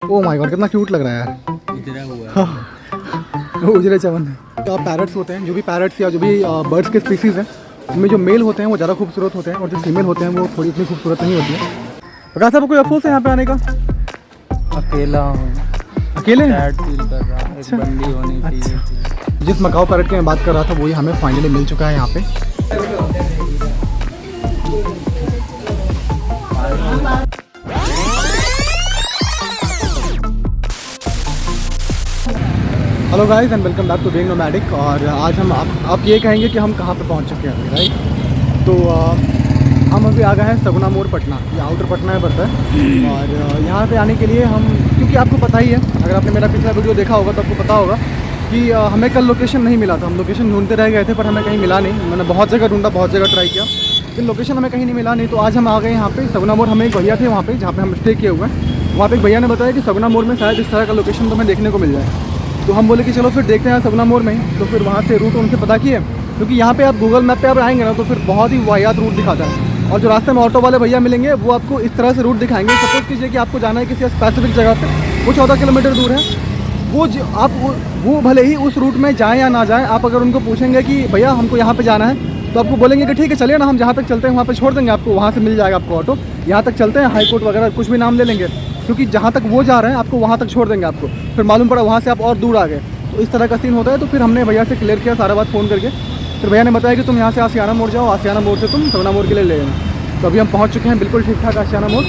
Oh my God, कितना cute लग रहा है यार, उजरा हुआ। उजरे चमन। तो पैरट्स होते हैं, जो भी पैरट्स या जो भी बर्ड्स के स्पीसीज़ हैं, उनमें जो मेल होते हैं वो ज़्यादा खूबसूरत होते हैं और जो फीमेल होते हैं वो थोड़ी इतनी खूबसूरत नहीं होती है। प्रकाश साहब, कोई अफसोस है यहाँ पे आने का? अकेला हूँ, अकेले हैं? सैड फील कर रहा हूँ, एक बंदी होनी चाहिए। जिस मकाऊ पैरट की मैं बात कर रहा था वही हमें फाइनली मिल चुका है यहाँ पे। Hello guys and welcome back to being nomadic. और आज हम आप ये कहेंगे कि हम कहाँ पे पहुँच चुके हैं, राइट? तो हम अभी आ गए हैं सगुना मोड़ पटना, ये आउटर पटना में पड़ता है। और यहाँ पे आने के लिए हम, क्योंकि आपको पता ही है, अगर आपने मेरा पिछला वीडियो देखा होगा तो आपको पता होगा कि हमें कल लोकेशन नहीं मिला था। हम लोकेशन ढूंढते रह गए थे पर हमें कहीं मिला नहीं। मैंने बहुत जगह ढूंढा, बहुत जगह ट्राई किया, लेकिन लोकेशन हमें कहीं नहीं मिला नहीं। तो आज हम आ गए यहाँ पे सगुना मोड़। हमें एक भैया थे वहाँ पे जहाँ पे हम स्टे किए हुए हैं, वहाँ पे एक भैया ने बताया कि सगुना मोड़ में शायद इस तरह का लोकेशन तो हमें देखने को मिल जाए। तो हम बोले कि चलो फिर देखते हैं सगुना मोड़ में ही। तो फिर वहाँ से रूट उनसे पता किए, क्योंकि यहाँ पे आप गूगल मैप पे आप आएंगे ना तो फिर बहुत ही वाहियात रूट दिखाता है। और जो रास्ते में ऑटो वाले भैया मिलेंगे वो आपको इस तरह से रूट दिखाएंगे। सपोज कीजिए कि आपको जाना है किसी स्पेसिफिक जगह पे, वो 14 किलोमीटर दूर है। वो भले ही उस रूट में जाएँ या ना जाएँ, आप अगर उनको पूछेंगे कि भैया हमको यहाँ पर जाना है, तो आपको बोलेंगे कि ठीक है चलिए ना, हम जहाँ तक चलते हैं वहाँ पे छोड़ देंगे आपको, वहाँ से मिल जाएगा आपको ऑटो। यहाँ तक चलते हैं, हाई कोर्ट वगैरह कुछ भी नाम ले लेंगे, क्योंकि जहाँ तक वो जा रहे हैं आपको वहाँ तक छोड़ देंगे आपको। फिर मालूम पड़ा वहाँ से आप और दूर आ गए, तो इस तरह का सीन होता है। तो फिर हमने भैया से क्लियर किया सारा बात फ़ोन करके। फिर भैया ने बताया कि तुम यहाँ से आशियाना मोड़ जाओ, आशियाना मोड़ से तुम सगुना मोड़ के लिए ले लेना। तो अभी हम पहुँच चुके हैं बिल्कुल ठीक ठाक आशियाना मोड़।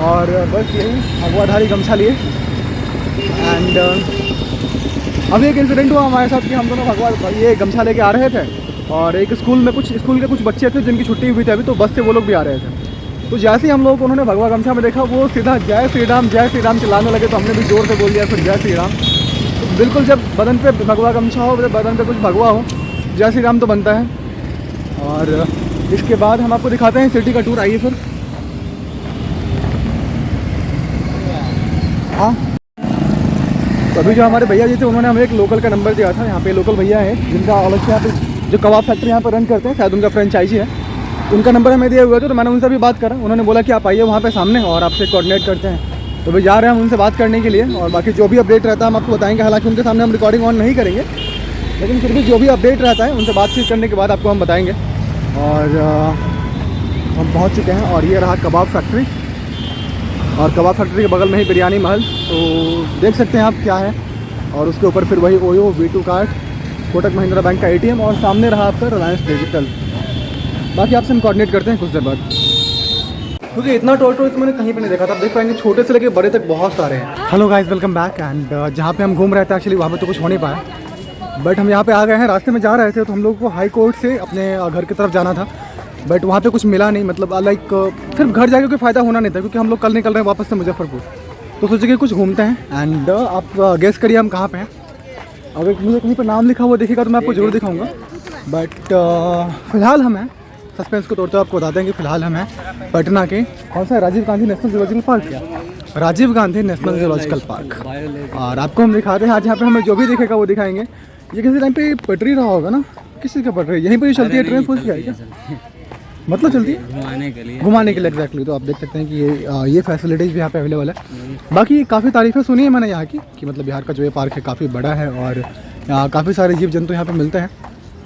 और बस यही अगवाधारी गमछा लिए। एंड अभी एक इंसिडेंट हुआ हमारे साथ कि हम दोनों भगवा ये गमछा लेके आ रहे थे, और एक स्कूल के कुछ बच्चे थे जिनकी छुट्टी हुई थी अभी, तो बस से वो लोग भी आ रहे थे। तो जैसे ही हम लोग उन्होंने भगवा गमछा में देखा, वो सीधा जय श्री राम चिल्लाने लगे। तो हमने भी जोर से बोल दिया फिर जय श्री राम। तो बिल्कुल जब बदन पे भगवा गमछा हो, बदन पे कुछ भगवा हो, जय श्री राम तो बनता है। और इसके बाद हम आपको दिखाते हैं सिटी का टूर। आइए फिर। हाँ, तो अभी जो हमारे भैया जी थे उन्होंने हमें एक लोकल का नंबर दिया था। यहाँ पे लोकल भैया है जिनका अलग से यहाँ पे जो कबाब फैक्ट्री यहाँ पर रन करते हैं, शायद उनका फ्रेंचाइजी है। उनका नंबर हमें दिया हुआ था, तो मैंने उनसे भी बात करा। उन्होंने बोला कि आप आइए वहाँ पे सामने और आपसे कोऑर्डिनेट करते हैं। तो भाई जा रहे हैं हम उनसे बात करने के लिए, और बाकी जो भी अपडेट रहता है हम आपको बताएंगे। हालांकि उनके सामने हम रिकॉर्डिंग ऑन नहीं करेंगे, लेकिन फिर भी जो भी अपडेट रहता है उनसे बातचीत करने के बाद आपको हम बताएंगे। और हम पहुँच चुके हैं, और ये रहा कबाब फैक्ट्री। और कबाब फैक्ट्री के बगल में ही बिरयानी महल, तो देख सकते हैं आप क्या है। और उसके ऊपर फिर वही OYO, V2 card, Kotak Mahindra bank का ATM, और सामने रहा आपका रिलायंस डिजिटल। बाकी आपसे हम कोऑर्डिनेट करते हैं कुछ देर बाद, क्योंकि इतना टॉय ट्रेन मैंने कहीं पे नहीं देखा था। आप देख पाएंगे छोटे से लेके बड़े तक बहुत सारे हैं। Hello guys, welcome back. And जहाँ पे हम घूम रहे थे एक्चुअली वहाँ पे तो कुछ हो नहीं पाया, बट हम यहाँ पे आ गए हैं। रास्ते में जा रहे थे तो हम लोग को हाई कोर्ट से अपने घर की तरफ जाना था, बट वहाँ पे कुछ मिला नहीं। मतलब लाइक सिर्फ घर जाके कोई फ़ायदा होना नहीं था, क्योंकि हम लोग कल निकल रहे हैं वापस से मुजफ्फरपुर। तो सोचे कि कुछ घूमते हैं। एंड आप गेस करिए हम कहाँ पे हैं। अगर मुझे कहीं पर नाम लिखा हुआ दिखेगा तो मैं आपको जरूर दिखाऊंगा, बट फ़िलहाल हम हैं, सस्पेंस को तोड़ते हुए आपको बता देंगे। फिलहाल हम हैं पटना के कौन सा Rajiv Gandhi national zoological park, क्या Rajiv Gandhi national zoological park. और आपको हम दिखाते हैं आज यहाँ पे हमें जो भी दिखेगा वो दिखाएंगे। ये किसी टाइम पे पटरी रहा होगा ना, किसी का पटरी यहीं पर चलती है ट्रेन, पूछ क्या क्या मतलब चलती है घुमाने के लिए एग्जैक्टली। तो आप देख सकते हैं कि ये फैसिलिटीज़ भी यहाँ पे अवेलेबल है। बाकी काफ़ी तारीफ़ें सुनी है मैंने यहाँ की, कि मतलब बिहार का जो ये पार्क है काफ़ी बड़ा है, और काफ़ी सारे जीव जंतु यहाँ पे मिलते हैं।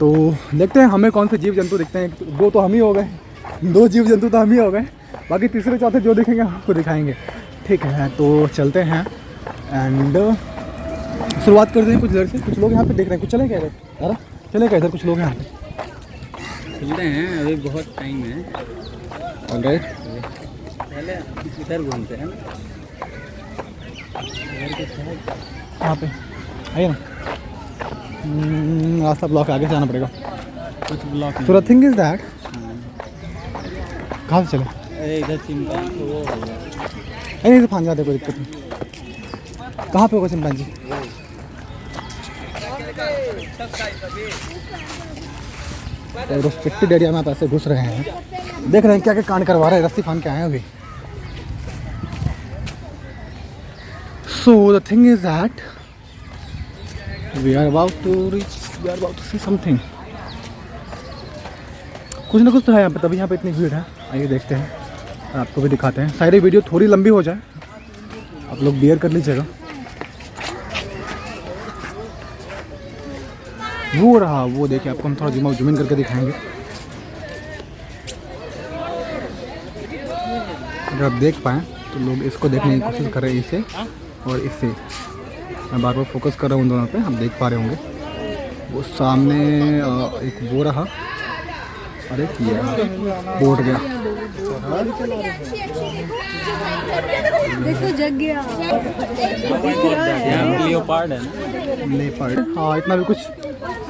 तो देखते हैं हमें कौन से जीव जंतु दिखते हैं। दो तो हम ही हो गए, 2 जीव जंतु तो हम ही हो गए, बाकी तीसरे चौथे जो दिखेंगे आपको दिखाएँगे। ठीक है, तो चलते हैं एंड शुरुआत करते हैं कुछ इधर से। कुछ लोग यहाँ पे देख रहे हैं, कुछ चले क्या इधर, चले क्या इधर, कुछ लोग यहाँ पे चलते हैं, अभी बहुत टाइम है। ऑलराइट, पहले इधर घूमते हैं ना, यहाँ पे आइए ना। रास्ता ब्लॉक आगे से जाना पड़ेगा कुछ block. So the thing is that, कहाँ से चले? अरे इधर चिंता वो नहीं तो फान जाते, कोई दिक्कत नहीं। कहाँ पे होगा चिंपांजी? तो रिस्ट्रिक्टेड एरिया में आप ऐसे घुस रहे हैं, देख रहे हैं क्या क्या कांड करवा रहे हैं, रस्सी फान के आए हैं अभी। So the thing is that we are about to see something. कुछ ना कुछ तो है यहाँ पे, तभी यहाँ पे इतनी भीड़ है। आइए देखते हैं, आपको भी दिखाते हैं। शायद ये वीडियो थोड़ी लंबी हो जाए, आप लोग बियर कर लीजिएगा। वो रहा, वो देखिए, आपको हम थोड़ा जूम इन करके दिखाएंगे। अगर आप देख पाएँ तो लोग इसको देखने की कोशिश कर रहे हैं, इसे और इससे। मैं बार बार फोकस कर रहा हूँ उन दोनों पे, आप देख पा रहे होंगे। वो सामने एक वो रहा, अरे ये बोट गया। देखो जग गया। लियोपार्ड है ना? लेपर्ड, हाँ इतना भी कुछ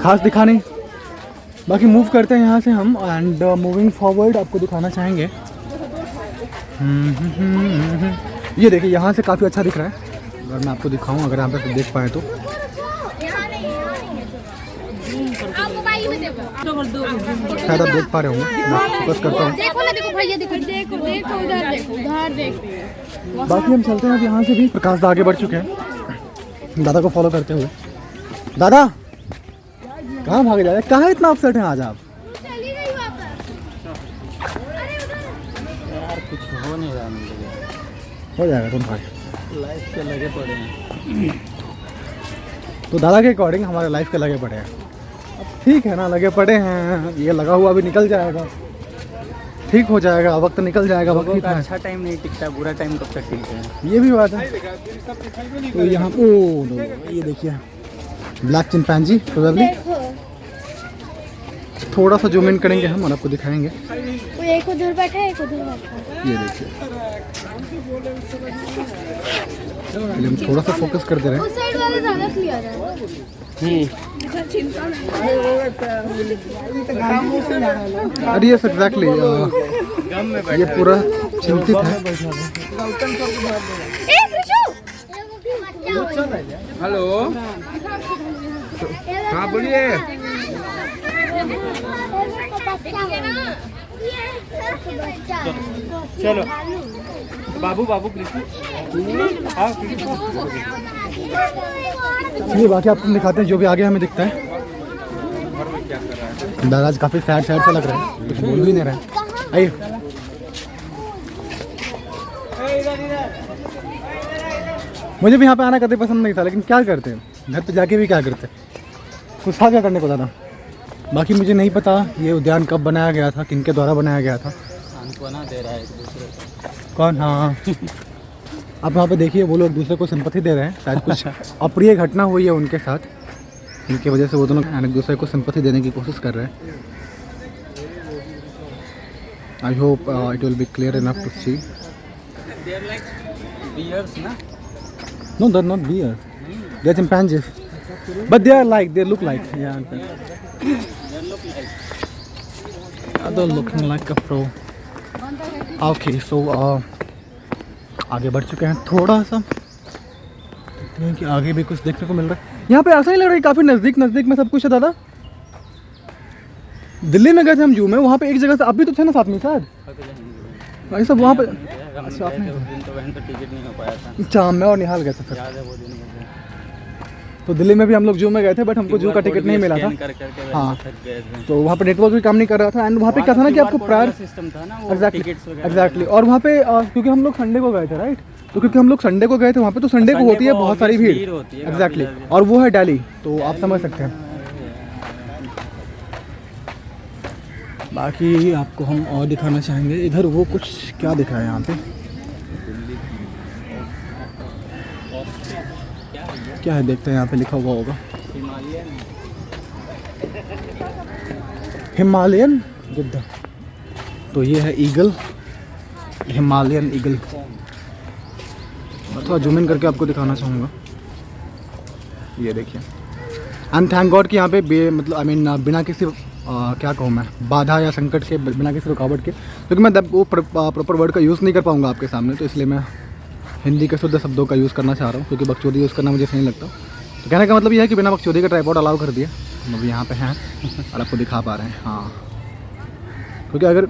खास दिखा नहीं। बाकी मूव करते हैं यहाँ से हम, एंड मूविंग फॉरवर्ड आपको दिखाना चाहेंगे। ये देखिए, यहाँ से काफ़ी अच्छा दिख रहा है। अगर मैं आपको दिखाऊं, अगर यहाँ पे देख पाए तो शायद आप देख पा रहे होंगे, मैं फोकस करता हूँ। देखो ना, देखो भैया, देखो देखो देखो, उधर देखो, उधर देखो। बाकी हम चलते हैं अब यहाँ से भी। प्रकाश दा आगे बढ़ चुके हैं दादा को फॉलो करते हुए। दादा कहाँ भागे जा रहे हैं? कहाँ इतना अपसेट हैं आज आप? यार कुछ हो नहीं रहा मुझे। हो जाएगा, तुम भागे। लाइफ पे लगे पड़े हैं। तो दादा के अकॉर्डिंग हमारे लाइफ के लगे पड़े हैं। अब ठीक है ना, लगे पड़े हैं, ये लगा हुआ भी निकल जाएगा, ठीक हो जाएगा, वक्त निकल जाएगा। वक्त लोगों का कितना अच्छा टाइम नहीं टिकता, बुरा टाइम कब तक टिकता है? है, ये भी बात है। तो यहाँ ये देखिए, ब्लैक चिंपैंजी प्रोबेबली। थोड़ा सा जूम इन करेंगे हम और आपको दिखाएंगे। वो एक उधर बैठा है, एक उधर बैठा है। ये देखिए, हम थोड़ा सा फोकस कर दे रहे हैं। उस साइड वाले ज्यादा क्लियर है। अरे यस एग्जैक्टली, ये पूरा चिंतित है। हेलो, हाँ बोलिए। चलो बाबू बाबू कृष्ण, हाँ ये बाकी आपको दिखाते हैं जो भी आगे हमें दिखता है। दादाज काफी सैड सा लग रहा है, कुछ बोल भी नहीं रहा है। आइए, मुझे भी यहाँ पे आना कभी पसंद नहीं था, लेकिन क्या करते हैं, घर पे जाके भी क्या करते हैं, कुछ था क्या करने को दादा। बाकी मुझे नहीं पता ये उद्यान कब बनाया गया था, किनके द्वारा बनाया गया था। सांत्वना दे रहा है एक दूसरे को। कौन? हाँ आप वहाँ पे देखिए, वो लोग दूसरे को सिंपैथी दे रहे हैं। शायद कुछ अप्रिय घटना हुई है उनके साथ, इनकी वजह से वो दोनों एक दूसरे को सिंपैथी देने की कोशिश कर रहे हैं। I hope it will be clear enough to see. They are like bears, na? No, they're not bears. They're chimpanzees. But they are like, they look like. Yeah. They look like. They're looking like a pro. Okay, so आगे बढ़ चुके हैं थोड़ा सा, देखते हैं कि आगे भी कुछ देखने को मिल रहा है। यहाँ पे ऐसा ही लग रहा है काफ़ी नज़दीक में सब कुछ है दादा। दिल्ली में गए थे हम जू में, वहाँ पे एक जगह से आप भी तो थे ना साथ में शायद, भाई सब वहाँ पे। अच्छा, आपने उस दिन तो वहीं तो टिकट नहीं हो पाया था। अच्छा, मैं और निहाल गए थे फिर। याद है वो दिन मुझे। तो दिल्ली में भी हम लोग जू में गए थे, बट हमको जू का टिकट नहीं मिला था। हाँ, तो वहाँ पे नेटवर्क भी काम नहीं कर रहा था, एंड वहाँ पे क्या था ना कि आपको प्रायर सिस्टम था ना वो एग्जैक्टली। और वहाँ पे क्योंकि हम लोग संडे को गए थे, राइट, तो क्योंकि हम लोग संडे को गए थे वहाँ पे, तो संडे को होती है बहुत सारी भीड़। एग्जैक्टली, और वो है दिल्ली, तो आप समझ सकते हैं। बाकी आपको हम और दिखाना चाहेंगे इधर, वो कुछ क्या दिख रहा है यहाँ पे, क्या है देखते हैं, यहाँ पे लिखा हुआ होगा हिमालयन गिद्ध। तो ये है ईगल, हिमालयन ईगल। थोड़ा जूम इन करके आपको दिखाना चाहूँगा, ये देखिए। एंड थैंक गॉड कि यहाँ पे मतलब बिना किसी क्या कहूँ मैं, बाधा या संकट के, बिना किसी रुकावट के, क्योंकि मैं वो प्रॉपर वर्ड का यूज़ नहीं कर पाऊँगा आपके सामने, तो इसलिए मैं हिंदी के शुद्ध शब्दों का यूज़ करना चाह रहा हूँ, क्योंकि बकचोदी यूज़ करना मुझे सही लगता। तो कहने का मतलब यह है कि बिना बकचोदी का ट्राइपॉड अलाउ कर दिया, हम अभी यहाँ पे हैं और आपको दिखा पा रहे हैं। हाँ, क्योंकि अगर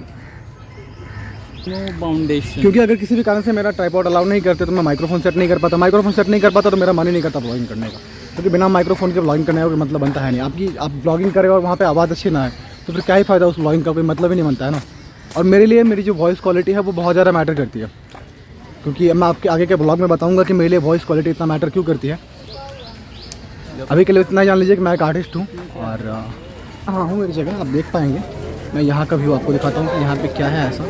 किसी भी कारण से मेरा ट्राइपॉड अलाउ नहीं करते तो मैं माइक्रोफोन सेट नहीं कर पाता, तो मेरा मन ही नहीं करता ब्लॉगिंग करने का, क्योंकि बिना माइक्रोफोन के ब्लॉगिंग करने का कोई मतलब बनता है नहीं। आप ब्लॉगिंग करें और वहाँ पे आवाज़ अच्छी ना है, तो फिर क्या ही फ़ायदा उस ब्लॉगिंग का, कोई मतलब ही नहीं बनता है ना। और मेरे लिए मेरी जो वॉइस क्वालिटी है वो बहुत ज़्यादा मैटर करती है। क्योंकि मैं आपके आगे के ब्लॉग में बताऊंगा कि मेरे लिए वॉइस क्वालिटी इतना मैटर क्यों करती है। अभी के लिए इतना जान लीजिए कि मैं एक आर्टिस्ट हूँ और हाँ हूँ मेरी जगह, आप देख पाएंगे। मैं यहाँ का व्यू आपको दिखाता हूँ कि यहाँ पे क्या है ऐसा।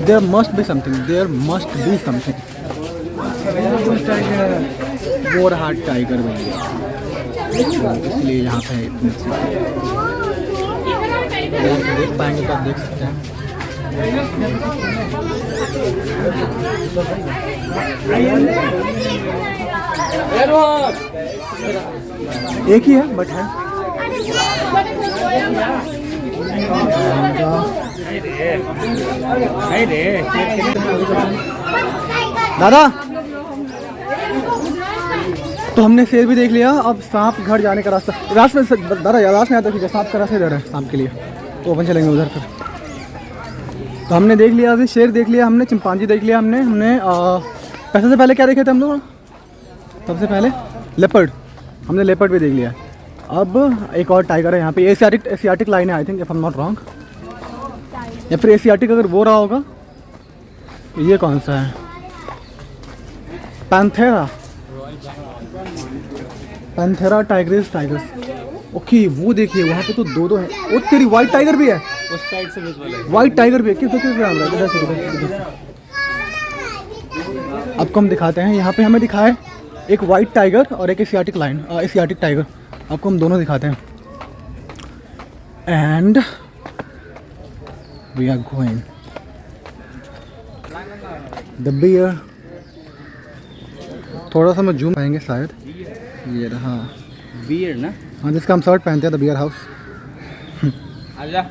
There must be something, there must be something. वो रहा टाइगर भैया, इसलिए यहाँ पे इतनी देख पाएंगे तो आप देख सकते हैं। एक ही है बट है। दादा तो हमने शेर भी देख लिया, अब सांप घर जाने का रास्ता रास्ते में दादा रास्ते में आता है, सांप का रास्ता इधर है सांप के लिए, तो अपन चलेंगे उधर फिर। तो हमने देख लिया, अभी शेर देख लिया हमने, चिंपांजी देख लिया हमने पैसे से पहले क्या देखे थे हम लोग? सबसे पहले लेपर्ड, हमने लेपर्ड भी देख लिया। अब एक और टाइगर है यहाँ पे, एशियाटिक लाइन है I think, if I am not wrong, या फिर एशियाटिक अगर वो रहा होगा। ये कौन सा है? Panthera Tigris tigers. ओके वो देखिए वहाँ पे तो दो हैं। ओ तेरी वाइट टाइगर भी है उस साइड से विजुअल है। वाइट टाइगर भी है। किस इधर से आपको हम दिखाते हैं। यहाँ पे हमें दिखाए एक वाइट टाइगर और एक एशियाटिक टाइगर, आपको हम दोनों दिखाते हैं। And we are going the bear. थोड़ा सा मैं जूम पाएंगे शायद। ये रहा बियर ना, हाँ जिसका हम शर्ट पहनते हैं, द बियर हाउस। आजा।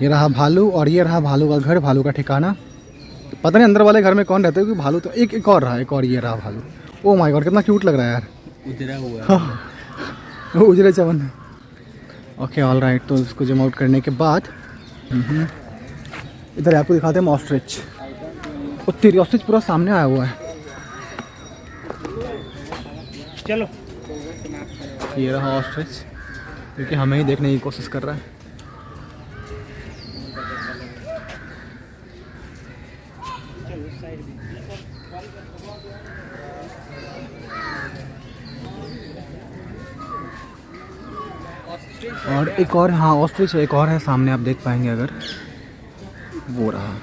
ये रहा भालू और ये रहा भालू का घर, भालू का ठिकाना। पता नहीं अंदर वाले घर में कौन रहते हैं, क्योंकि भालू तो एक और रहा, एक और ये रहा भालू। ओ माय गॉड कितना क्यूट लग रहा है यार, उजरा हुआ उजरे चवन। ओके ऑल राइट, तो इसको जम आउट करने के बाद इधर आपको दिखाते हैं ऑस्ट्रिच। और तेरी ऑस्ट्रिच पूरा सामने आया हुआ है। चलो ये रहा ऑस्ट्रिच, क्योंकि हमें ही देखने की कोशिश कर रहा है। और एक और, हाँ ऑस्ट्रिच एक और है सामने, आप देख पाएंगे अगर, वो रहा।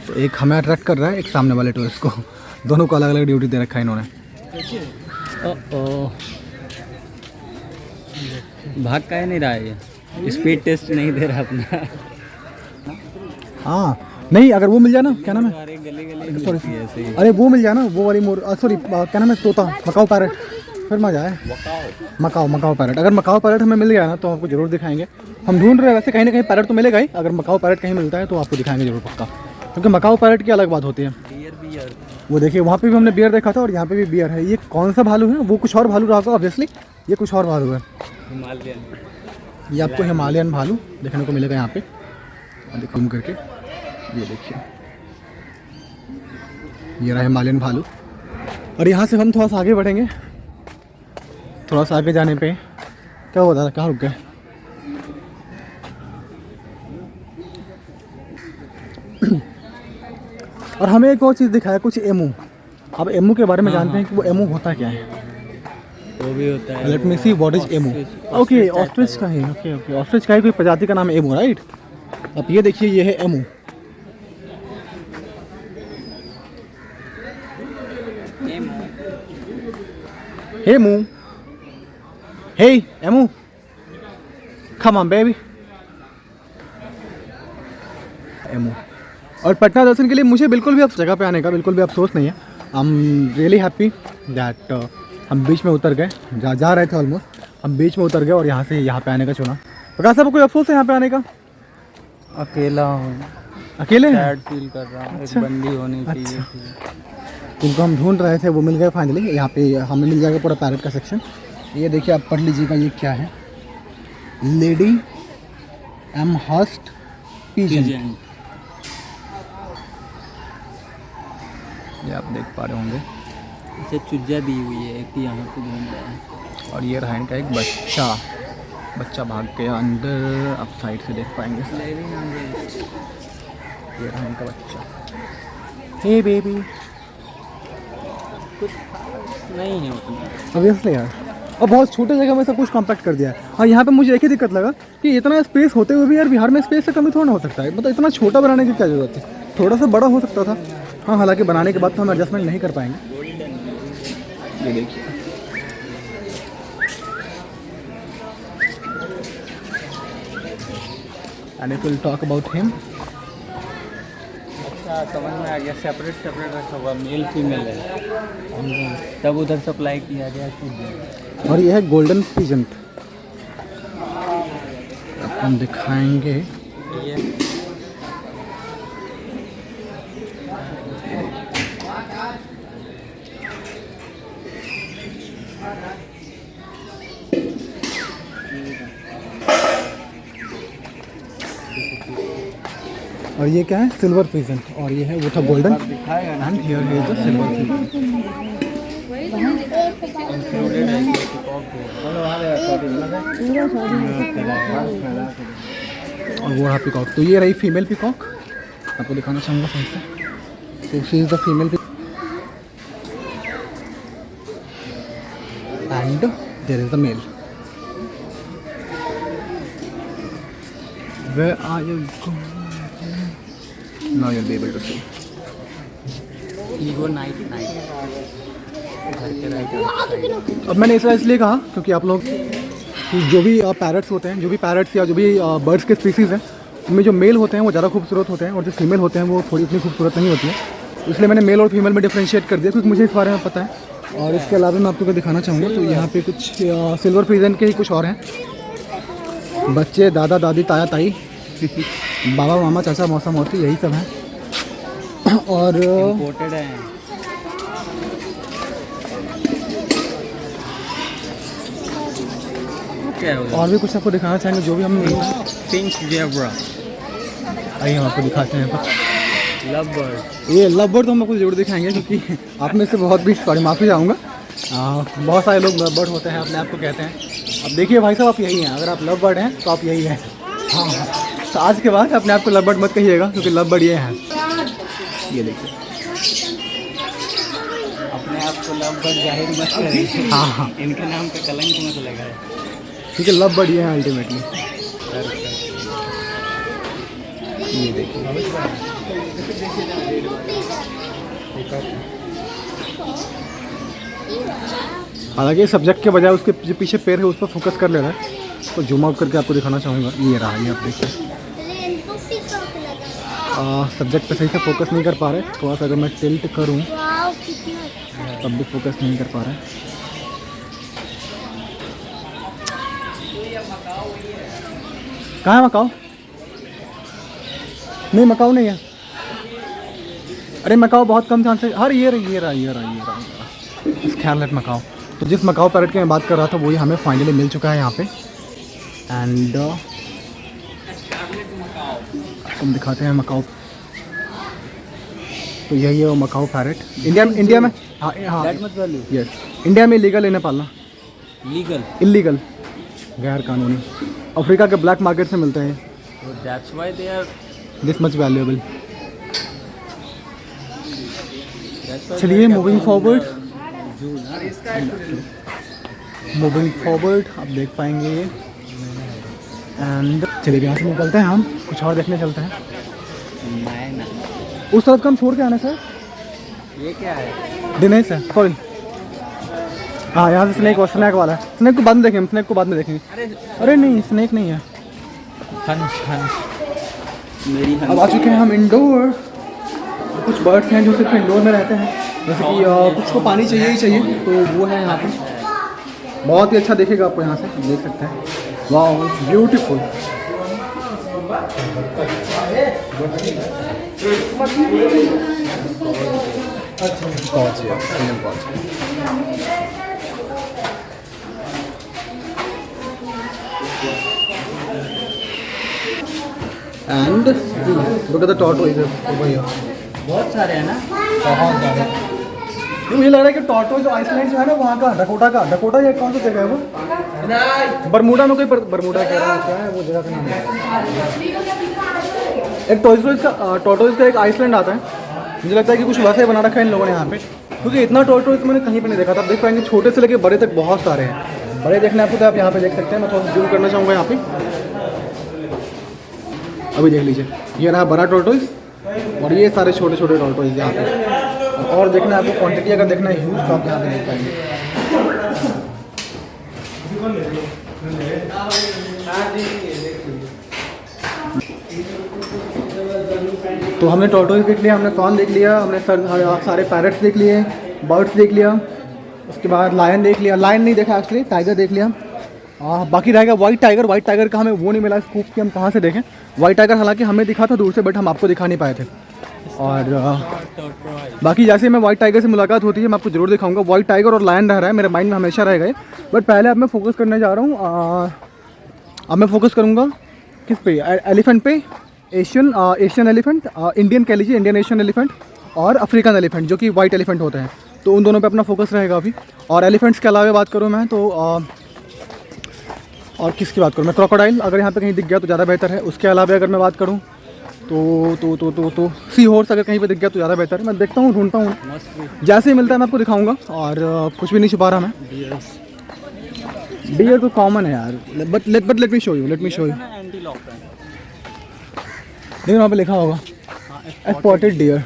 तो एक हमें अट्रैक्ट कर रहा है, एक सामने वाले टूरिस्ट को। दोनों को अलग अलग ड्यूटी दे रखा है इन्होंने। भाग का नहीं रहा है ये, स्पीड टेस्ट नहीं दे रहा अपना। हाँ नहीं, अगर वो मिल जाए ना, क्या नाम है, गली सॉरी अरे वो मिल जाए ना, वो वाली मोर, सॉरी क्या नाम है, तोता, मकाओ पैरट, फिर मजा आए। मकाओ पैरट, अगर मकाओ पैरट हमें मिल गया ना तो आपको जरूर दिखाएंगे। हम ढूंढ रहे हैं वैसे, कहीं ना कहीं पैरट तो मिलेगा ही। अगर मकाओ पैरट कहीं मिलता है तो आपको दिखाएंगे जरूर पक्का, क्योंकि मकाओ पैरट की अलग बात होती है। बियर वो देखिए वहाँ पे भी हमने बियर देखा था और यहाँ पे भी बियर है। ये कौन सा भालू है? वो कुछ और भालू रहा होगा ऑब्वियसली, ये कुछ और भालू है। हिमालयन, ये आपको हिमालयन भालू देखने को मिलेगा यहाँ पे, घूम करके। ये देखिए ये रहा हिमालयन भालू। और यहाँ से हम थोड़ा सा आगे बढ़ेंगे, थोड़ा सा आगे जाने पे क्या होता था, कहाँ रुक गए? और हमें एक और चीज़ दिखाया, कुछ एमू। अब एमू के बारे में जानते हैं कि वो एमू होता क्या है? वो भी होता है। Let me see what is emu. Okay ostrich का है, ओके ऑस्ट्रिच का ही कोई प्रजाति का नाम है एमू, राइट? अब ये देखिए ये है emu. Emu, hey emu, come on baby. Emu. और पटना दर्शन के लिए मुझे बिल्कुल भी अब जगह पे आने का बिल्कुल भी अफसोस नहीं है। I am really happy that हम बीच में उतर गए, जा रहे थे ऑलमोस्ट, हम बीच में उतर गए और यहाँ से यहाँ पे आने का चुना। प्रकाश साहब कोई अफसोस है यहाँ पे आने का? अकेला हूँ, अकेले हैं? सैड फील कर रहा हूँ। अच्छा। एक बंदी होनी चाहिए थी। जिनको हम ढूंढ रहे थे वो मिल गए फाइनली। यहाँ पे हमें मिल जाएगा पूरा पैरेट का सेक्शन। ये देखिए आप पढ़ लीजिएगा ये क्या है, लेडी एमहर्स्ट पिजन। ये आप देख पा रहे होंगे, इसे चुज्जा दी हुई है एक, यहाँ पे घूम रहा है। और ये रहा इनका एक बच्चा भाग के अंदर, आप साइड से देख पाएंगे। ये रहा इनका बच्चा। हे बेबी। नहीं है उतना। ऑब्वियसली यार, और बहुत छोटे जगह में सब कुछ कॉम्पैक्ट कर दिया है। हाँ, यहाँ पे मुझे एक ही दिक्कत लगा कि इतना स्पेस होते हुए भी यार बिहार में स्पेस से कमी थोड़ा ना हो सकता है। मतलब इतना छोटा बनाने की क्या ज़रूरत है, थोड़ा सा बड़ा हो सकता था। हाँ, हालांकि बनाने के बाद तो हम एडजस्टमेंट नहीं कर पाएंगे। ये देखिए, and if will talk about him. अच्छा, समझ में आ गया। सेपरेट सेपरेट रखा हुआ, मेल फीमेल है, तब उधर सप्लाई किया गया खुद। और ये है गोल्डन पीजेंट, हम दिखाएंगे। ये और ये क्या है, सिल्वर पीजेंट, और ये है वो था गोल्डन, दिखाएगा ना। And here is the silver peasant. और वो रहा पिकॉक। तो ये रही फीमेल पिकॉक, आपको दिखाना चाहूँगा फिर से। तो she is the female and there is the male. Where are you going? Now you'll be able to see. Ego night night घर के राइट। अब मैंने ऐसा इसलिए कहा क्योंकि आप लोग कि जो भी पैरट्स होते हैं, जो भी पैरट्स या जो भी बर्ड्स के स्पीसीज़ हैं, उनमें जो मेल होते हैं वो ज़्यादा खूबसूरत होते हैं और जो फीमेल होते हैं वो थोड़ी इतनी खूबसूरत नहीं होती है। इसलिए मैंने मेल और फीमेल में डिफ्रेंशिएट कर दिया क्योंकि मुझे इस बारे में पता है। और इसके अलावा मैं आपको क्या दिखाना चाहूँगा, तो यहाँ पे कुछ सिल्वर पीजेंट के ही कुछ और हैं बच्चे, दादा दादी, ताया ताई, बाबा मामा, चाचा मौसा मौसी, यही सब हैं। और इम्पोर्टेड है। क्या है और भी कुछ आपको दिखाना चाहेंगे जो भी हम। पिंक जेब्रा, आइए हम आपको दिखाते हैं कुछ। Love bird. ये लव बर्ड तो हम आपको जरूर दिखाएंगे क्योंकि आप में से बहुत भी, सॉरी माफ़ी चाहूँगा, बहुत सारे लोग लव बर्ड होते हैं, अपने आप को कहते हैं। अब देखिए भाई साहब, आप यही हैं, अगर आप लव बर्ड हैं तो आप यही हैं। हाँ, तो आज के बाद अपने आप को लव बर्ड मत कहिएगा क्योंकि लव बर्ड ये हैं। ये देखिए, अपने आप को लव बर्ड जाहिर मत करें। हाँ हाँ, इनके नाम पे कलंक मत लगाए। ठीक है, लव बर्ड ये हैं अल्टीमेटली। ये देखिए, हालांकि सब्जेक्ट के बजाय उसके जो पीछे पैर है उस पर फोकस कर ले रहा है। तो जूम आउट करके आपको दिखाना चाहूँगा। ये रहा, ये आप देखिए, सब्जेक्ट पे सही से फोकस नहीं कर पा रहे। थोड़ा सा अगर मैं टिल्ट करूँ तब भी फोकस नहीं कर पा रहे। कहाँ है मकाऊ? नहीं, मकाऊ नहीं है। अरे मकाऊ बहुत कम चांस है। हर ये रहा स्कैरलेट मकाऊ। तो जिस मकाऊ पैरट की मैं बात कर रहा था वो हमें फाइनली मिल चुका है यहाँ पे। एंड हम दिखाते हैं मकाऊ। तो यही है वो मकाऊ पैरट। इंडिया में हाँ यस, इंडिया में लीगल इन्हें पालना, लीगल इलीगल, गैर कानूनी। अफ्रीका के ब्लैक मार्केट से मिलते हैं। That's why they are this much valuable. चलिए मूविंग फॉरवर्ड, आप देख पाएंगे ये। एंड चलिए यहाँ से निकलते हैं, हम कुछ और देखने चलते हैं। उस तरफ का हम छोड़ के आना सर। ये क्या है? दिनेश है, सॉरी। हाँ, यहाँ से स्नैक वाला है। स्नैक को बाद में देखेंगे, स्नैक को बाद में देखेंगे। अरे नहीं, स्नैक नहीं है। मेरी अब आ चुके हैं हम इंडोर। कुछ बर्ड्स हैं जो सिर्फ इंडोर में रहते हैं, जैसे कि कुछ को पानी चाहिए ही चाहिए, तो वो है यहाँ पे। बहुत ही अच्छा देखेगा आपको यहाँ से, देख सकते हैं। वाह, beautiful. And look at the tortoise over here. बहुत सारे हैं ना। बहुत ज़्यादा। मुझे लग रहा है कि टॉर्टोइज जो आइसलैंड जो है ना वहाँ का, डकोटा या कौन सा जगह है वो? बरमूडा में कोई बरमूडा कह रहा है, क्या है वो जगह का नाम है? एक टॉर्टोइज का एक आइसलैंड आता है, मुझे लगता है कि कुछ वैसा ही बना रखा है इन लोगों ने यहाँ पे, क्योंकि इतना टॉर्टोइज मैंने कहीं पे नहीं देखा था। आप देख पाएंगे छोटे से लेके बड़े तक बहुत सारे हैं। बड़े देखने आपको तो आप यहाँ पे देख सकते हैं, मैं थोड़ा जूम करना चाहूँगा यहाँ पे। अभी देख लीजिए, ये रहा बड़ा टॉर्टोइज और ये सारे छोटे छोटे टॉर्टोइज यहाँ पे। और देखना है आपको क्वान्टिटी अगर देखना है ह्यूज, तो आप यहाँ पे देख पाएंगे। तो हमने टॉर्टोइज देख लिया, हमने फॉन देख लिया, हमने सारे पैरट्स देख लिए, बर्ड्स देख लिया, उसके बाद लायन देख लिया। लायन नहीं देखा एक्चुअली, टाइगर देख लिया। बाकी रहेगा वाइट टाइगर। वाइट टाइगर का हमें वो नहीं मिला स्कूप कि हम कहाँ से देखें। वाइट टाइगर हालांकि हमें दिखा था दूर से, बट हम आपको दिखा नहीं पाए थे। और बाकी जैसे मैं वाइट टाइगर से मुलाकात होती है मैं आपको जरूर दिखाऊंगा। वाइट टाइगर और लायन रह रहा है मेरे माइंड में हमेशा रहेगा ये। बट पहले अब मैं फोकस करने जा रहा हूँ, अब मैं फोकस करूँगा किस पे, एलिफेंट पे। एशियन एलिफेंट, इंडियन कह लीजिए, इंडियन एशियन एलिफेंट और अफ्रीकन एलिफेंट जो कि वाइट एलिफेंट होते हैं, तो उन दोनों पे अपना फोकस रहेगा अभी। और एलिफेंट्स के अलावा बात करूँ मैं तो और किसकी बात करूँ मैं, क्रोकोडाइल अगर यहाँ पे कहीं दिख गया तो ज़्यादा बेहतर है। उसके अलावा अगर मैं बात करूँ तो सी हॉर्स अगर कहीं पे दिख गया तो ज़्यादा बेहतर है। मैं देखता हूँ, ढूंढता हूँ, जैसे ही मिलता है मैं आपको दिखाऊंगा। और कुछ भी नहीं छुपा रहा मैं। डियर तो कॉमन है यार, but let me show you. देखिए वहाँ पे लिखा होगा spotted deer.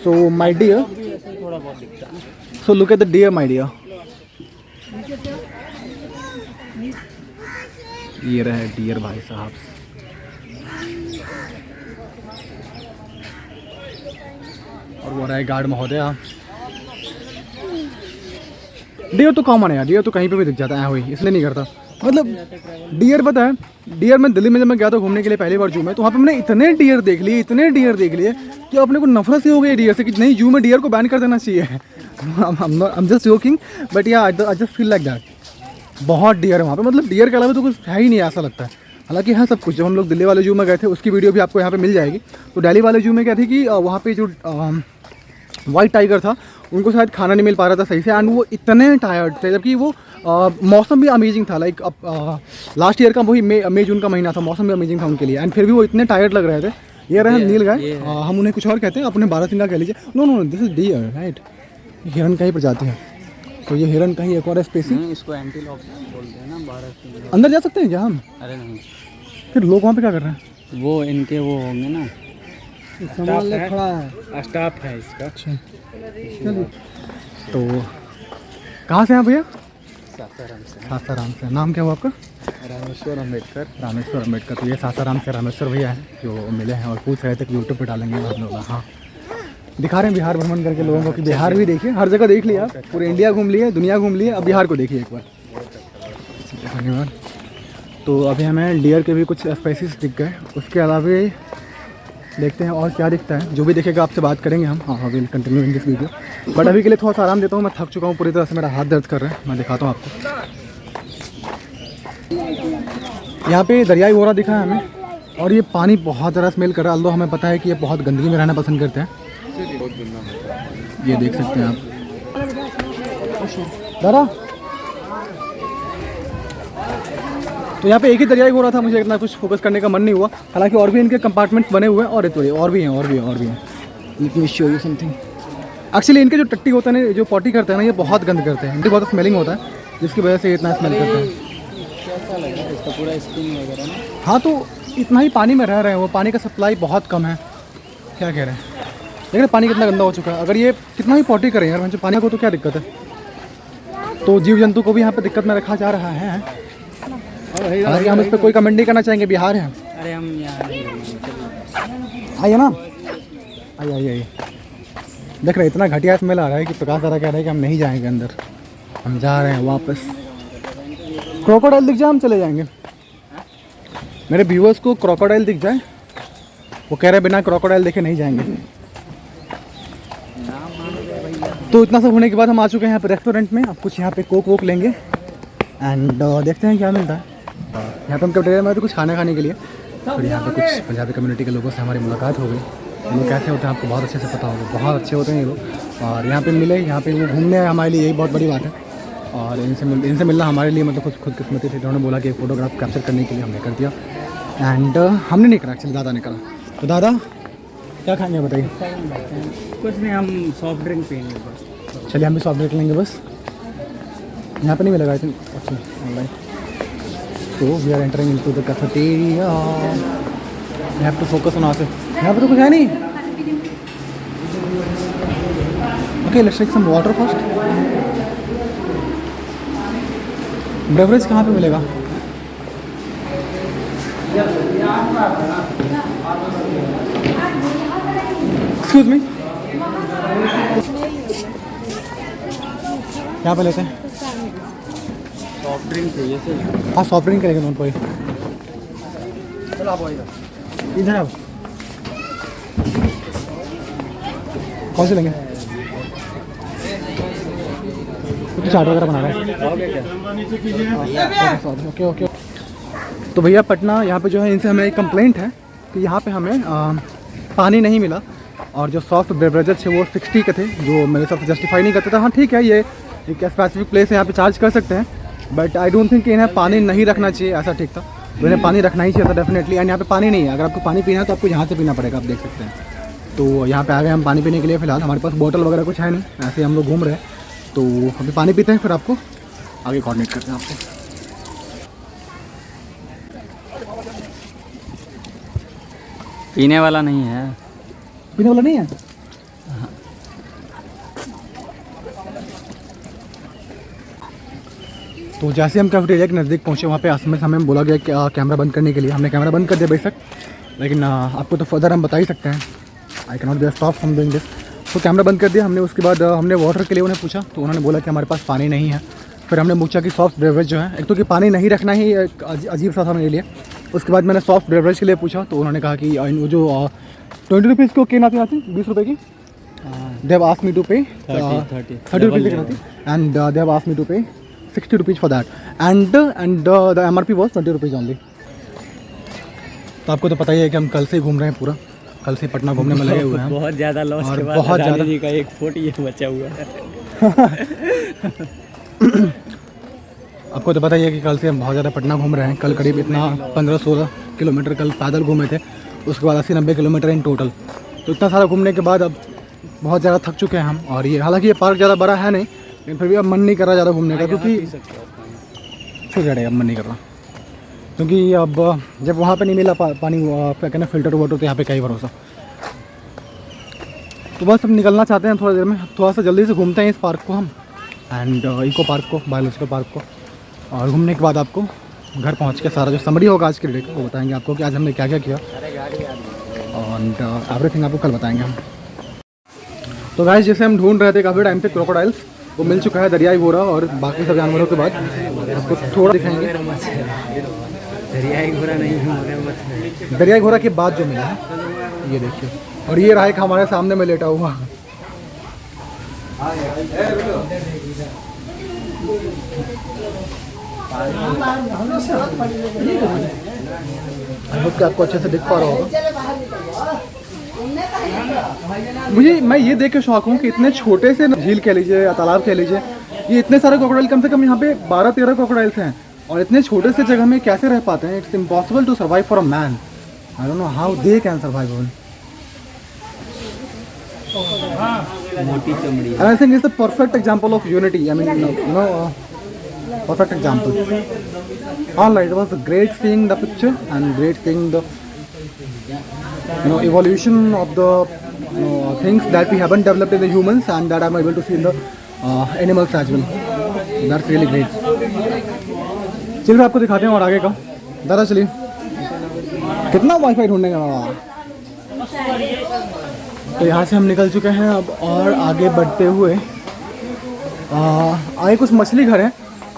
So my dear, so look at the deer my dear. ये रहे डियर भाई साहब। और वो रहे गार्ड महोदय। डियर तो कॉमन है यार, डियर तो कहीं पे भी दिख जाता है, वही इसलिए नहीं करता। मतलब डियर पता है, डियर मैं दिल्ली में जब मैं गया था घूमने के लिए पहली बार जू में, तो वहाँ पे मैंने इतने डियर देख लिए कि अपने को नफरत सी हो गई डियर से कि नहीं, जू में डियर को बैन कर देना चाहिए। I am just joking, but yeah I just feel like that. बहुत डियर है वहाँ पे, मतलब डियर के अलावा तो कुछ है ही नहीं ऐसा लगता है। हालांकि हाँ सब कुछ। जब हम लोग दिल्ली वाले जू में गए थे उसकी वीडियो भी आपको यहाँ पे मिल जाएगी। तो दिल्ली वाले जू में क्या थी कि वहाँ पे जो वाइट टाइगर था उनको शायद खाना नहीं मिल पा रहा था सही से, एंड वो इतने टायर्ड थे, जबकि वो मौसम भी अमेजिंग था। लाइक लास्ट ईयर का वही मई जून का महीना था, मौसम भी अमेजिंग था उनके लिए, एंड फिर भी वो इतने टायर्ड लग रहे थे। ये रहे नील गाय, हम उन्हें कुछ और कहते हैं, अपने बारहसिंगा कह लीजिए। No this is deer right, हिरन का ही प्रजाति है। तो ये हिरन का ही एक और स्पेसी, इसको एंटीलॉप बोलते हैं ना, बारहसिंगा। अंदर जा सकते हैं क्या हम? अरे नहीं, फिर लोग वहाँ पे क्या कर रहे हैं? वो इनके वो होंगे ना, सामान ले खड़ा है, स्टाफ है इसका। अच्छा चलिए। तो कहाँ से हैं भैया? सासाराम से। नाम क्या हुआ आपका? रामेश्वर अम्बेडकर। रामेश्वर अम्बेडकर। तो ये सासाराम से रामेश्वर भैया हैं जो मिले हैं और पूछ रहे थे कि यूट्यूब पे डालेंगे। हम लोग हाँ दिखा रहे हैं बिहार भ्रमण करके लोगों को कि बिहार भी देखिए, हर जगह देख लिया, पूरे इंडिया घूम लिए, दुनिया घूम लिए, अब बिहार को देखिए एक बार। धन्यवाद। तो अभी हमें डियर के भी कुछ स्पेसीज दिख गए, उसके अलावा देखते हैं और क्या दिखता है। जो भी देखेगा आपसे बात करेंगे हम। हाँ will continue in this video, but अभी के लिए थोड़ा सा आराम देता हूँ। मैं थक चुका हूँ पूरी तरह से, मेरा हाथ दर्द कर रहा है। मैं दिखाता हूँ आपको। यहाँ पे दरियाई घोड़ा दिखा है हमें, और ये पानी बहुत ज़्यादा स्मेल कर रहा है। अल्दो हमें पता है कि ये बहुत गंदगी में रहना पसंद करते हैं। ये देख सकते हैं आप। दादा तो यहाँ पे एक ही दरियाई घोड़ा था, मुझे इतना कुछ फोकस करने का मन नहीं हुआ। हालांकि और भी इनके कंपार्टमेंट्स बने हुए हैं, और भी हैं। Late me show you something. Actually इनके जो टट्टी होते हैं ना, जो पॉटी करते हैं ना, ये बहुत गंद करते हैं। इनकी बहुत स्मेलिंग होता है, जिसकी वजह से ये इतना स्मेल करते हैं। कैसा लग रहा है इसका पूरा स्किन वगैरह ना? हाँ तो इतना ही पानी में रह रहे हैं, वो पानी का सप्लाई बहुत कम है। क्या कह रहे हैं, देख रहे पानी कितना गंदा हो चुका है। अगर ये कितना ही पॉटी करें यार, पानी को तो क्या दिक्कत है। तो जीव जंतु को भी यहाँ पे दिक्कत में रखा जा रहा है। हालांकि हम इस पर कोई कमेंट नहीं करना चाहेंगे, बिहार है। अरे हम यहाँ आइए ना, आइए। देख रहे इतना घटिया स्मेल आ रहा है कि प्रकाश दादा कह रहे हैं कि हम नहीं जाएंगे अंदर, हम जा रहे हैं वापस। क्रोकोडाइल दिख जाए हम चले जाएंगे। मेरे व्यूअर्स को क्रोकोडाइल दिख जाए, वो कह रहे हैं बिना क्रोकोडाइल देखे नहीं जाएंगे। तो इतना सब होने के बाद हम आ चुके हैं यहाँ पे रेस्टोरेंट में। अब कुछ यहाँ पे कोक वोक लेंगे एंड देखते हैं क्या मिलता है। यहाँ पे हम कैफेटेरिया में तो कुछ खाने के लिए। फिर यहाँ पे कुछ पंजाबी कम्युनिटी के लोगों से हमारी मुलाकात हो गई। ये लोग कैसे होते हैं आपको बहुत अच्छे से पता होगा, बहुत अच्छे होते हैं ये लोग। और यहाँ पे मिले, यहाँ पे वो घूमने आए हमारे लिए, यही बहुत बड़ी बात है। और इनसे मिलना हमारे लिए मतलब खुद किस्मती थी। उन्होंने बोला कि फ़ोटोग्राफ कैप्चर करने के लिए हमने कर दिया, एंड हमने नहीं करा एक्चुअली, दादा ने करा। तो दादा क्या खाएंगे बताइए? कुछ नहीं, हम सॉफ्ट ड्रिंक पियेंगे बस। चलिए हम भी सॉफ्ट ड्रिंक लेंगे बस। यहाँ पे नहीं मिलेगा आई थिंक। अच्छा ऑनलाइन। तो we are entering into the cafeteria. You have to focus on आसे। यहाँ पे तो कुछ है नहीं। Okay let's take some water first. Beverage कहाँ पे मिलेगा? एक्सक्यूज मी, यहाँ पे लेते हैं। सॉफ्ट ड्रिंक चाहिए सर। हाँ सॉफ्ट ड्रिंक करेंगे दोनों कोई। चलो आप इधर आओ। कौन से लेंगे? कुछ चाट वगैरह बना रहे हैं। Okay okay. तो भैया पटना यहाँ पे जो है इनसे हमें एक कंप्लेंट है कि यहाँ पे हमें पानी नहीं मिला और जो सॉफ्ट बेवरेजेस थे वो 60 के थे, जो मेरे हिसाब से जस्टिफाई नहीं करते थे। हाँ ठीक है, ये एक स्पेसिफिक प्लेस है, यहाँ पे चार्ज कर सकते हैं, बट आई डोंट थिंक कि इन्हें पानी नहीं रखना चाहिए, ऐसा ठीक था। तो इन्हें पानी रखना ही चाहिए था डेफिनेटली। एंड यहाँ पे पानी नहीं है, अगर आपको पानी पीना है तो आपको यहाँ से पीना पड़ेगा, आप देख सकते हैं। तो यहाँ पे आ गए हम पानी पीने के लिए। फ़िलहाल हमारे पास बोतल वगैरह कुछ है नहीं, ऐसे हम लोग घूम रहे हैं। तो अभी पानी पीते हैं, फिर आपको आगे कोऑर्डिनेट करते हैं आपको। पीने वाला नहीं है। पीने वाला नहीं है? तो जैसे हम कैफेटेरिया के नज़दीक पहुँचे, वहाँ पे हमें बोला गया कि कैमरा बंद करने के लिए। हमने कैमरा बंद कर दिया बेशक, लेकिन आपको तो फर्दर हम बता ही सकते हैं। I can not be stop from doing this. तो कैमरा बंद कर दिया हमने। उसके बाद हमने वाटर के लिए उन्हें पूछा, तो उन्होंने बोला कि हमारे पास पानी नहीं है। फिर हमने पूछा कि सॉफ्ट बेवरेज जो है, एक तो कि पानी नहीं रखना ही एक अजीब सा था मेरे लिए। उसके बाद मैंने सॉफ्ट बेवरेज के लिए पूछा, तो उन्होंने कहा कि वो जो 20 रुपीज़ को केन आती 20 रुपये की, they have asked me to pay 30 rupees की केन आती, and they have asked me to pay 60 rupees for that, and the MRP was 20 rupees only. तो आपको तो पता ही है कि हम कल से ही घूम रहे हैं, पूरा कल से पटना घूमने में लगे हुए हैं। बहुत ज़्यादा लॉस और के बाद बहुत अदानी ज़्यादा जी का 1 फुट ये बचा हुआ है। आपको तो पता ही है कि कल से हम बहुत ज़्यादा पटना घूम रहे हैं। कल करीब इतना 15-16 किलोमीटर कल पैदल घूमे थे, उसके बाद 80-90 किलोमीटर इन टोटल। तो इतना सारा घूमने के बाद अब बहुत ज़्यादा थक चुके हैं हम। और ये हालांकि ये पार्क ज़्यादा बड़ा है नहीं, लेकिन फिर भी अब मन नहीं कर रहा ज़्यादा घूमने का, क्योंकि छू जाए अब मन नहीं कर रहा, क्योंकि अब जब वहाँ पे नहीं मिला पानी क्या कहना फ़िल्टर वाटर, तो यहाँ पे क्या ही भरोसा। तो बस अब निकलना चाहते हैं थोड़ी देर में, थोड़ा सा जल्दी से घूमते हैं इस पार्क को हम, एंड इको पार्क को, बायोलॉजिकल पार्क को। और घूमने के बाद आपको घर पहुंच के सारा जो समरी होगा आज के डे को बताएंगे आपको कि आज हमने क्या क्या किया, और एवरीथिंग आपको कल बताएंगे हम। तो गाइस जैसे हम ढूंढ रहे थे काफ़ी टाइम से क्रोकोडाइल्स, वो मिल चुका है, दरियाई घोड़ा और बाकी सब जानवरों के बाद आपको थोड़ा दिखाएंगे। दरियाई घोड़ा नहीं, दरियाई घोड़ा के बाद जो मिला है ये देखिए, और ये रहा एक हमारे सामने में लेटा हुआ। आपको अच्छे से दिख पा रहा होगा। मैं ये देख के शौक हूँ कि इतने छोटे से झील कह लीजिए या तालाब कह लीजिए, ये इतने सारे क्रोकोडाइल, कम से कम यहाँ पे 12-13 क्रोकोडाइल्स हैं, और इतने छोटे से जगह में कैसे रह पाते हैं। It's impossible to survive for a man. I don't know how they can survive. मोटी चमड़ी। And I think it's the perfect example of unity. I mean, perfect example. All right, it was great seeing the picture and great seeing the evolution of the things that we haven't developed in the humans and that I'm able to see in the animals as well. That's really great. चलिए आपको दिखाते हैं और आगे का। दादा चलिए, कितना वाईफाई ढूंढने का। तो यहाँ से हम निकल चुके हैं अब, और आगे बढ़ते हुए आगे कुछ मछली घर हैं।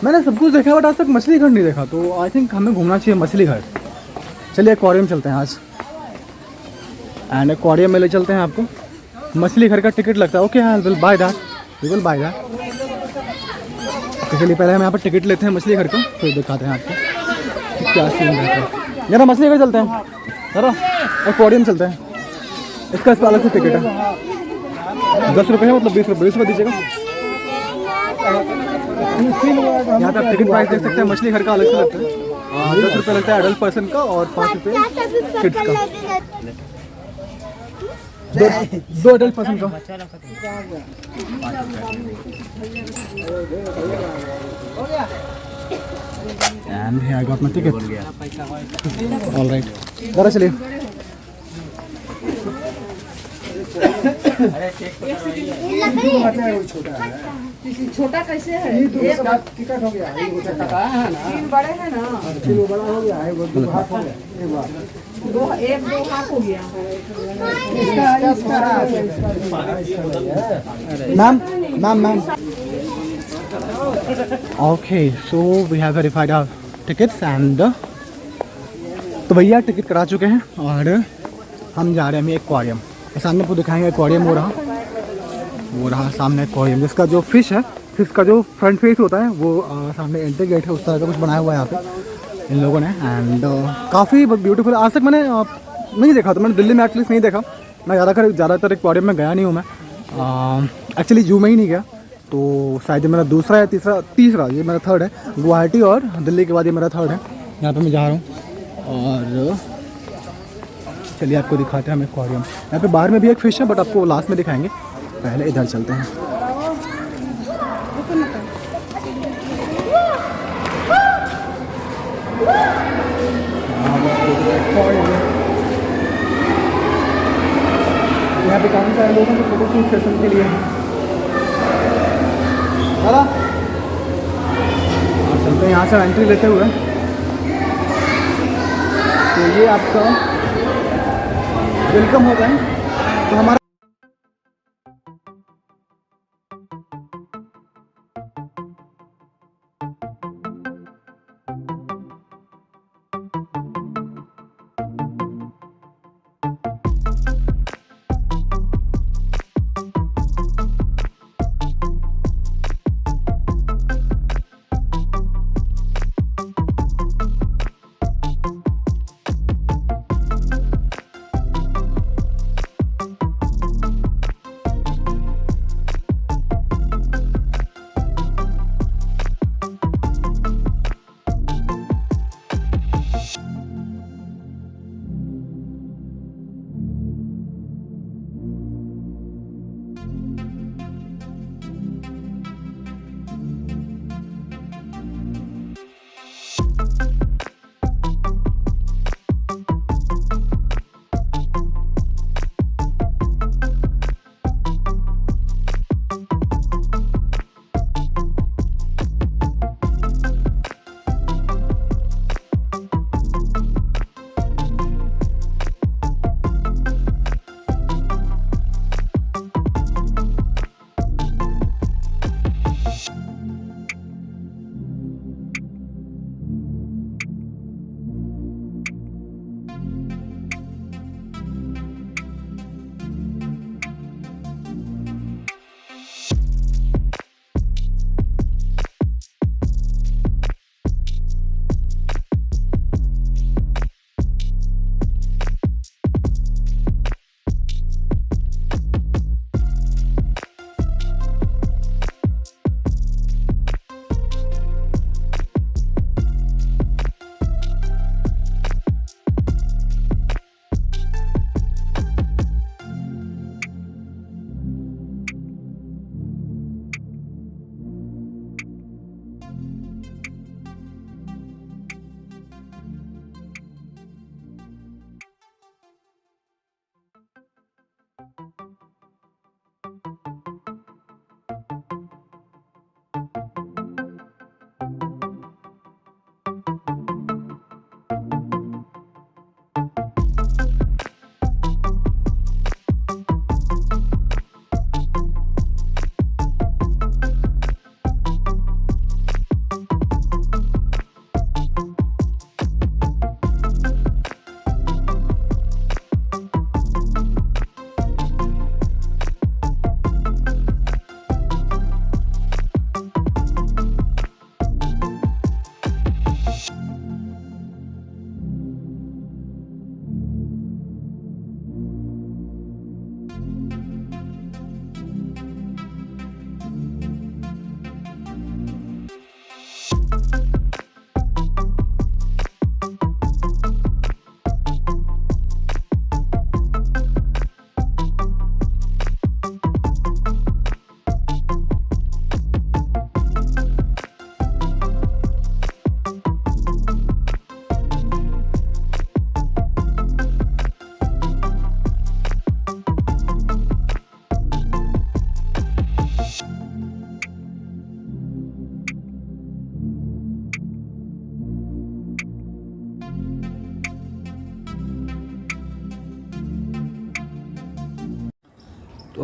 मैंने सब कुछ देखा बट आज तक मछली घर नहीं देखा, तो आई थिंक हमें घूमना चाहिए मछली घर। चलिए एक्वेरियम चलते हैं आज, एंड एक्वेरियम में ले चलते हैं आपको। मछली घर का टिकट लगता है। Okay I will buy that, we will buy that. तो चलिए पहले हम यहाँ पर टिकट लेते हैं मछली घर का, फिर दिखाते हैं आपको क्या सीन रहता है। जरा मछली घर चलते हैं, जरा एक्वेरियम चलते हैं। इसका इस अलग से टिकट है, 10 रुपये है, मतलब 20 रुपये दीजिएगा। यहाँ पे आप टिकट प्राइस देख सकते हैं। मछली घर का अलग से लगता है, 10 रुपये लगता है एडल्ट पर्सन का और 5 रुपये किड्स का। दो एडल्ट पर्सन का। And I got my ticket. All right, जरा चलिए। छोटा कैसे है? टिकट हो गया, तीन बड़े हैं ना, वो बड़ा हो गया है, वो दो हाथ हो गया, एक दो हाथ हो गया। Ma'am okay, so we have verified our tickets and तो भैया टिकट करा चुके हैं और हम जा रहे हैं एक्वेरियम। सामने आपको दिखाएंगे एक्वेरियम। वो रहा सामने एक्वेरियम, जिसका जो फिश का जो फ्रंट फेस होता है वो सामने एंट्री गेट है, उस तरह का कुछ बनाया हुआ है यहाँ पे इन लोगों ने। एंड काफ़ी ब्यूटीफुल। आज तक मैंने नहीं देखा, तो मैंने दिल्ली में एटलीस्ट नहीं देखा। मैं ज़्यादातर एक्वेरियम में गया नहीं हूँ मैं, एक्चुअली जू में ही नहीं गया। तो शायद ये मेरा दूसरा या तीसरा ये मेरा थर्ड है। गुवाहाटी और दिल्ली के बाद ये मेरा थर्ड है यहाँ पे मैं जा रहा हूँ। और चलिए आपको दिखाते हैं हम एक्वेरियम। यहाँ पे बाहर में भी एक फ़िश है, बट आपको लास्ट में दिखाएंगे। पहले इधर चलते हैं। यहाँ पे काफ़ी सारे लोग हैं जो फोटो शूट सेशन के लिए और चलते हैं यहाँ से एंट्री लेते हुए। तो ये आपका वेलकम होता है। तो हमारा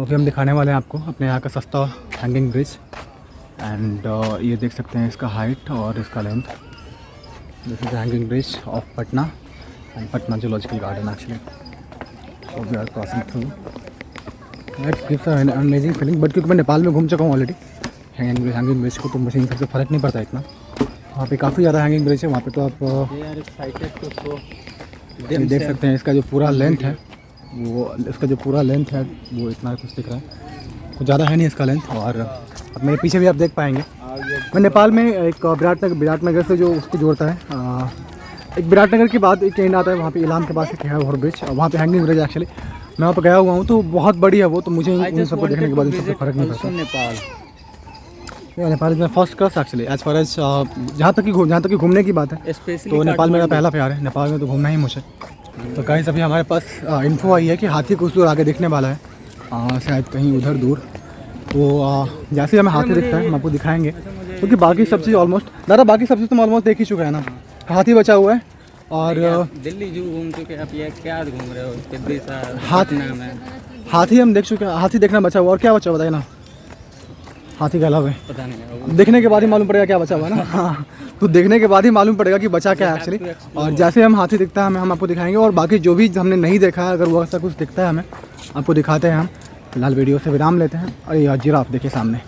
अभी हम दिखाने वाले हैं आपको अपने यहाँ का सस्ता हैंगिंग ब्रिज। एंड ये देख सकते हैं इसका हाइट और इसका length. This is hanging bridge of Patna and Patna zoological garden actually. So we are crossing through. It gives an amazing feeling. But क्योंकि मैं नेपाल में घूम चुका हूँ ऑलरेडी हैंगिंग ब्रिज को, तो मुझे इन सबसे फ़र्क नहीं पड़ता इतना। वहाँ पे काफ़ी ज़्यादा हैंगिंग ब्रिज है। वहाँ पे तो आप ये देख सकते हैं इसका जो पूरा लेंथ है वो, इसका जो पूरा लेंथ है वो इतना कुछ दिख रहा है, कुछ ज़्यादा है नहीं इसका लेंथ। और अब मेरे पीछे भी आप देख पाएंगे, मैं नेपाल में एक विराटनगर से जो उसको जोड़ता है, एक विराटनगर के बाद एक एंड आता है, वहाँ पे इलाम के पास एक है और ब्रिज, वहाँ पे हैंगिंग ब्रिज एक्चुअली मैं वहाँ पे गया हुआ हूँ, तो बहुत बड़ी है वो। तो मुझे इन सबको देखने के बाद इन सबसे फ़र्क नहीं पड़ता। नेपाल में first class actually as far as जहाँ तक कि घूमने की बात है, तो नेपाल मेरा पहला प्यार है। नेपाल में तो घूमना ही मुझे। तो गाइस अभी हमारे पास इन्फो आई है कि हाथी कुछ दूर आगे दिखने वाला है, शायद कहीं उधर दूर। तो जैसे ही हमें हाथी दिखता है हम आपको दिखाएंगे, क्योंकि बाकी सब चीज़ ऑलमोस्ट बाकी सब चीज़ तो ऑलमोस्ट देख ही चुका है ना। हाथी बचा हुआ है और दिल्ली जू घूम चुके हैं, आप ये क्या घूम रहे हो? हाथी हम देख चुके हैं, हाथी देखना बचा हुआ। और क्या बचा बताइए ना, हाथी के अलावा पता नहीं, देखने के बाद ही मालूम पड़ेगा क्या बचा हुआ है ना। हाँ, तो देखने के बाद ही मालूम पड़ेगा कि बचा क्या है एक्चुअली। और जैसे हम हाथी दिखता है हम आपको दिखाएंगे, और बाकी जो भी हमने नहीं देखा है अगर वो ऐसा कुछ दिखता है हमें आपको दिखाते हैं। हम फिलहाल वीडियो से विराम लेते हैं। अरे यार जिराफ देखिए सामने।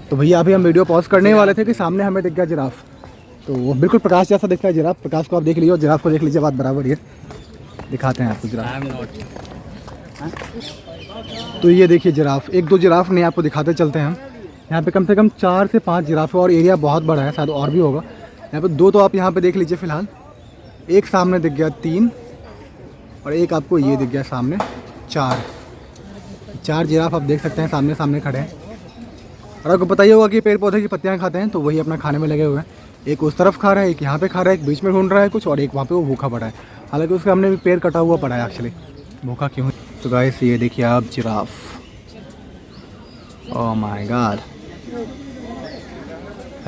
तो भैया अभी हम वीडियो पॉज करने वाले थे कि सामने हमें दिख गया जिराफ। तो वो बिल्कुल प्रकाश जैसा दिखता है जिराफ। प्रकाश को आप देख लीजिए और जिराफ को देख लीजिए, बात बराबर है। दिखाते हैं आपको जिराफ। तो ये देखिए जिराफ, एक दो जिराफ नहीं आपको दिखाते चलते हैं हम। यहाँ पे कम से कम 4 से 5 जिराफ है और एरिया बहुत बड़ा है, शायद और भी होगा। यहाँ पे 2 तो आप यहाँ पे देख लीजिए फिलहाल। एक सामने दिख गया 3 और एक आपको ये दिख गया सामने 4 जिराफ आप देख सकते हैं सामने सामने खड़े हैं। और आपको पता ही होगा कि पेड़ पौधे की पत्तियाँ खाते हैं, तो वही अपना खाने में लगे हुए हैं। एक उस तरफ खा रहा है, एक यहाँ पे खा रहा है, एक बीच में ढूंढ रहा है कुछ, और एक वहाँ पे वो भूखा पड़ा है। हालांकि उसका हमने भी पेड़ कटा हुआ पड़ा है एक्चुअली, भूखा क्यों। तो गाइस ये देखिए आप जिराफ, ओह माय गॉड,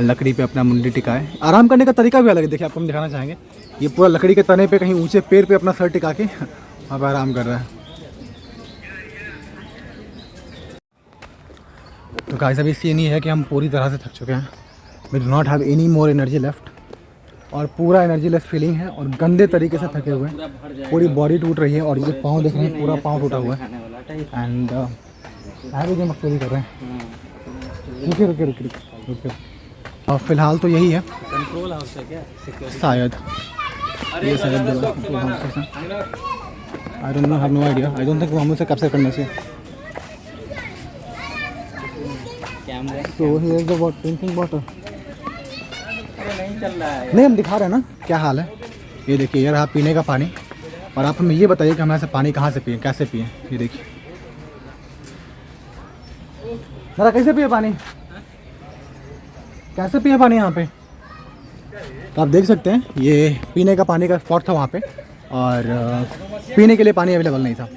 लकड़ी पे अपना मुंडी टिका है। आराम करने का तरीका भी अलग है। देखिए आपको हम दिखाना चाहेंगे, ये पूरा लकड़ी के तने पे कहीं ऊंचे पेड़ पे अपना सर टिका के वहाँ पर आराम कर रहा है। तो गाइस अभी सीन ये है कि हम पूरी तरह से थक चुके हैं। We do not have any more energy left, और पूरा एनर्जी लेस फीलिंग है और गंदे तरीके से थके हुए हैं। पूरी बॉडी टूट रही है और ये पाँव देख रहे हैं, पूरा पाँव टूटा हुआ है। एंड आगे जो मस्ती कर रहे हैं, रुके। और फिलहाल तो यही है, कंट्रोल हाउस है क्या? शायद ये शायद I don't know, have no idea. I don't think वो हमें से कैप्चर करना चाहिए। कैमरा तो here is the water, drinking water. नहीं चल रहा है। नहीं हम दिखा रहे हैं ना क्या हाल है। ये देखिए यार, आप पीने का पानी, और आप हमें ये बताइए कि हम ऐसे पानी कहाँ से पिए, कैसे पिए। ये देखिए दादा कैसे पिए पानी, कैसे पिए पानी यहाँ पे। तो आप देख सकते हैं ये पीने का पानी का स्पॉट था वहाँ पे, और पीने के लिए पानी अवेलेबल नहीं था।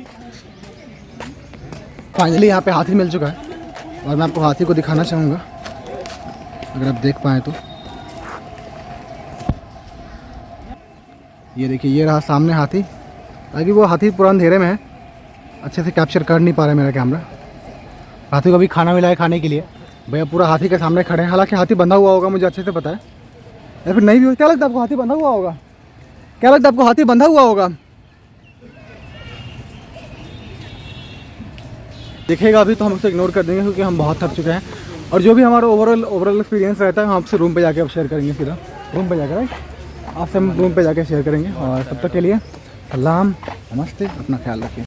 फाइनली यहाँ पे हाथी मिल चुका है, और मैं आपको हाथी को दिखाना चाहूँगा अगर आप देख पाएँ तो। ये देखिए ये रहा सामने हाथी। ताकि वो हाथी पूरा अंधेरे में है, अच्छे से कैप्चर कर नहीं पा रहा है मेरा कैमरा। हाथी को अभी खाना मिला है खाने के लिए। भैया पूरा हाथी के सामने खड़े हैं। हालांकि हाथी बंधा हुआ होगा, मुझे अच्छे से पता है, या फिर नहीं भी हो। क्या लगता है आपको हाथी बंधा हुआ होगा? क्या लगता है आपको हाथी बंधा हुआ होगा? दिखेगा अभी तो हम उसे इग्नोर कर देंगे, क्योंकि हम बहुत थक चुके हैं। और जो भी हमारा ओवरऑल एक्सपीरियंस रहता है हम आपसे रूम पे जाके अब शेयर करेंगे। सीधा रूम पे जाकर आपसे हम रूम पे जाके शेयर करेंगे। और तब तक के लिए सलाम, नमस्ते, अपना ख्याल रखिए।